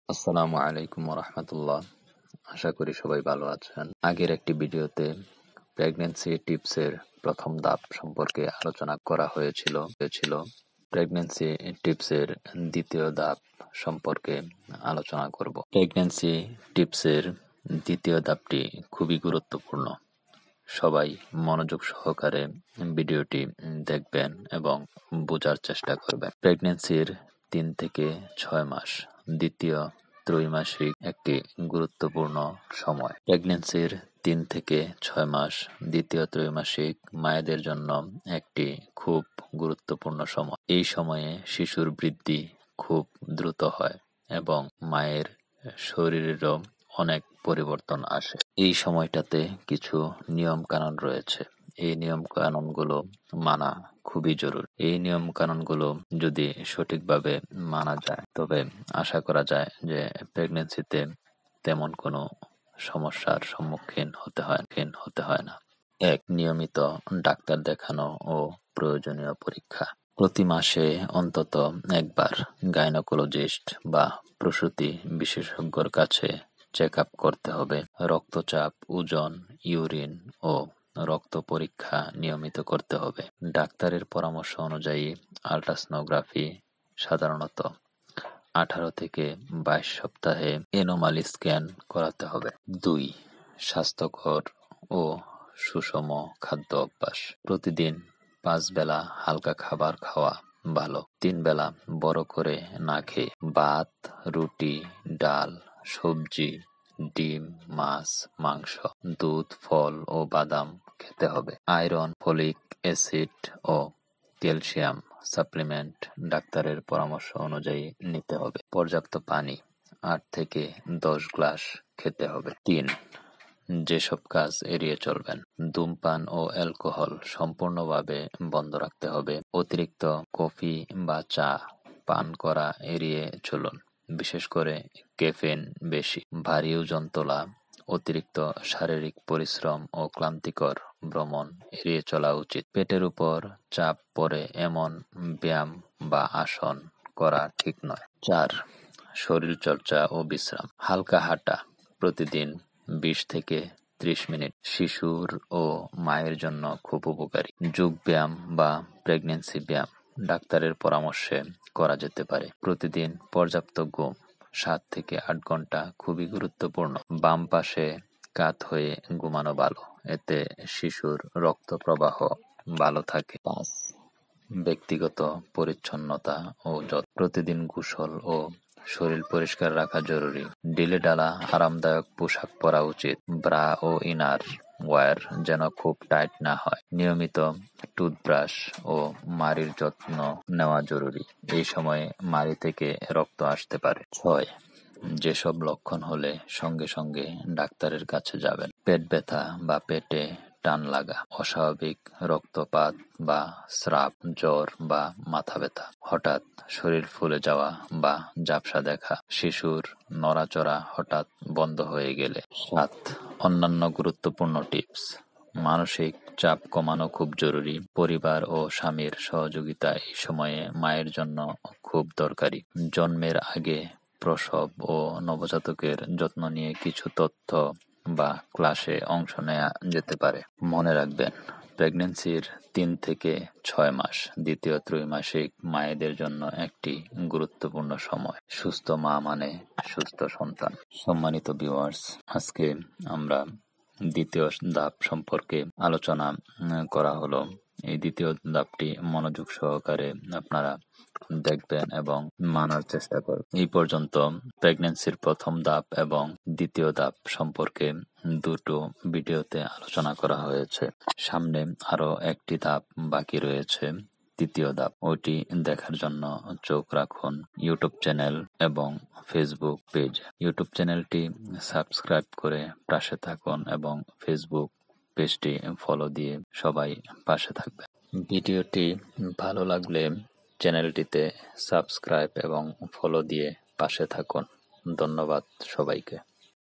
আসসালামু আলাইকুম রাহমাতুল্লাহ। আশা করি সবাই ভালো আছেন। আগের একটি ভিডিওতে প্রেগন্যান্সি টিপসের প্রথম ধাপ সম্পর্কে আলোচনা করা হয়েছিল। প্রেগন্যান্সি টিপসের দ্বিতীয় ধাপ সম্পর্কে আলোচনা করব। প্রেগন্যান্সি টিপসের দ্বিতীয় ধাপটি খুবই গুরুত্বপূর্ণ। সবাই মনোযোগ সহকারে ভিডিওটি দেখবেন এবং বোঝার চেষ্টা করবেন। প্রেগন্যান্সির 3 থেকে 6 মাস দ্বিতীয় ত্রৈমাসিক একটি গুরুত্বপূর্ণ সময়। প্রেগন্যান্সির 3 থেকে 6 মাস দ্বিতীয় ত্রৈমাসিক মায়েদের জন্য একটি খুব গুরুত্বপূর্ণ সময়। এই সময়ে শিশুর বৃদ্ধি খুব দ্রুত হয় এবং মায়ের শরীরেরও অনেক পরিবর্তন আসে। এই সময়টাতে কিছু নিয়ম কানুন রয়েছে। এই নিয়ম কানুনগুলো মানা খুবই জরুরি। এই নিয়ম কানুনগুলো যদি সঠিকভাবে মানা যায় তবে আশা করা যায় যে প্রেগন্যান্সিতে তেমন কোনো সমস্যার সম্মুখীন হতে হয় না। 1. নিয়মিত ডাক্তার দেখানো ও প্রয়োজনীয় পরীক্ষা। প্রতি মাসে অন্তত একবার গাইনোকোলজিস্ট বা প্রসূতি বিশেষজ্ঞর কাছে চেক আপ করতে হবে। রক্তচাপ, ওজন, ইউরিন ও রক্ত পরীক্ষা নিয়মিত করতে হবে। ডাক্তারের পরামর্শ অনুযায়ী আল্ট্রাসনোগ্রাফি সাধারণত 18 থেকে 22 সপ্তাহে এনোমালি স্ক্যান করাতে হবে। 2. স্বাস্থ্যকর ও সুষম খাদ্য অভ্যাস। প্রতিদিন 5 বেলা হালকা খাবার খাওয়া ভালো। 3 বেলা বড় করে না খেয়ে ভাত, রুটি, ডাল, সবজি, ডিম, মাছ, মাংস, দুধ, ফল ও বাদাম খেতে হবে। আয়রন, ফলিক অ্যাসিড ও ক্যালসিয়াম সাপ্লিমেন্ট ডাক্তারের পরামর্শ অনুযায়ী নিতে হবে। পর্যাপ্ত পানি 8 থেকে 10 গ্লাস খেতে হবে। 3. যেসব কাজ এড়িয়ে চলবেন। ধূমপান ও অ্যালকোহল সম্পূর্ণভাবে বন্ধ রাখতে হবে। অতিরিক্ত কফি বা চা পান করা এড়িয়ে চলুন, বিশেষ করে ক্যাফেইন বেশি। ভারী ওজন তোলা, অতিরিক্ত শারীরিক পরিশ্রম ও ক্লান্তিকর ভ্রমণ এড়িয়ে চলা উচিত। পেটের উপর চাপ পড়ে এমন ব্যায়াম বা আসন করা ঠিক নয়। 4. শরীরচর্চা ও বিশ্রাম। হালকা হাঁটা প্রতিদিন 20 থেকে 30 মিনিট শিশুর ও মায়ের জন্য খুব উপকারী। যোগ ব্যায়াম বা প্রেগন্যান্সি ব্যায়াম ডাক্তারের পরামর্শে করা যেতে পারে। প্রতিদিন পর্যাপ্ত ঘুম 7 থেকে 8 ঘন্টা খুবই গুরুত্বপূর্ণ। বাম পাশে কাত হয়ে ঘুমানো ভালো, এতে শিশুর রক্ত প্রবাহ ভালো থাকে। 5. ব্যক্তিগত পরিচ্ছন্নতা ও যত্ন। প্রতিদিন গোসল ও শরীর পরিষ্কার রাখা জরুরি। ঢিলেঢালা আরামদায়ক পোশাক পরা উচিত। ব্রা ও ইনার ওয়্যার যেন খুব টাইট না হয়। নিয়মিত টুথব্রাশ ও মাড়ির যত্ন নেওয়া জরুরি। এই সময়ে মাড়ি থেকে রক্ত আসতে পারে। 6. যেসব লক্ষণ হলে সঙ্গে সঙ্গে ডাক্তারের কাছে যাবেন। পেট ব্যথা বা পেটে টান লাগা, অস্বাভাবিক রক্তপাত বা স্রাব, জ্বর বা মাথা ব্যথা, হঠাৎ শরীর ফুলে যাওয়া বা ঝাপসা দেখা, শিশুর নড়াচড়া হঠাৎ বন্ধ হয়ে গেলে। 7. অন্যান্য গুরুত্বপূর্ণ টিপস। মানসিক চাপ কমানো খুব জরুরি। পরিবার ও স্বামীর সহযোগিতা এই সময়ে মায়ের জন্য খুব দরকারি। জন্মের আগে প্রসব ও নবজাতকের যত্ন নিয়ে কিছু তথ্য বা ক্লাসে অংশ নেওয়া যেতে পারে। মনে রাখবেন, প্রেগন্যান্সির 3 থেকে 6 মাস দ্বিতীয় ত্রৈমাসিক মায়েদের জন্য একটি গুরুত্বপূর্ণ সময়। সুস্থ মা মানে সুস্থ সন্তান। সম্মানিত ভিউয়ার্স, আজকে আমরা দ্বিতীয় ধাপ সম্পর্কে আলোচনা করা হলো। এই দ্বিতীয় ধাপটি মনোযোগ সহকারে আপনারা দেখবেন এবং মানার চেষ্টা করবেন। এই পর্যন্ত প্রেগন্যান্সির প্রথম ধাপ এবং দ্বিতীয় ধাপ সম্পর্কে দুটো ভিডিওতে আলোচনা করা হয়েছে। সামনে আরো একটি ধাপ বাকি রয়েছে, তৃতীয় ধাপ। ওইটি দেখার জন্য চোখ রাখুন ইউটিউব চ্যানেল এবং ফেসবুক পেজ। ইউটিউব চ্যানেলটি সাবস্ক্রাইব করে পাশে থাকুন এবং ফেসবুক পেজটি ফলো দিয়ে সবাই পাশে থাকবেন। ভিডিওটি ভালো লাগলে চ্যানেলটিতে সাবস্ক্রাইব এবং ফলো দিয়ে পাশে থাকুন। ধন্যবাদ সবাইকে।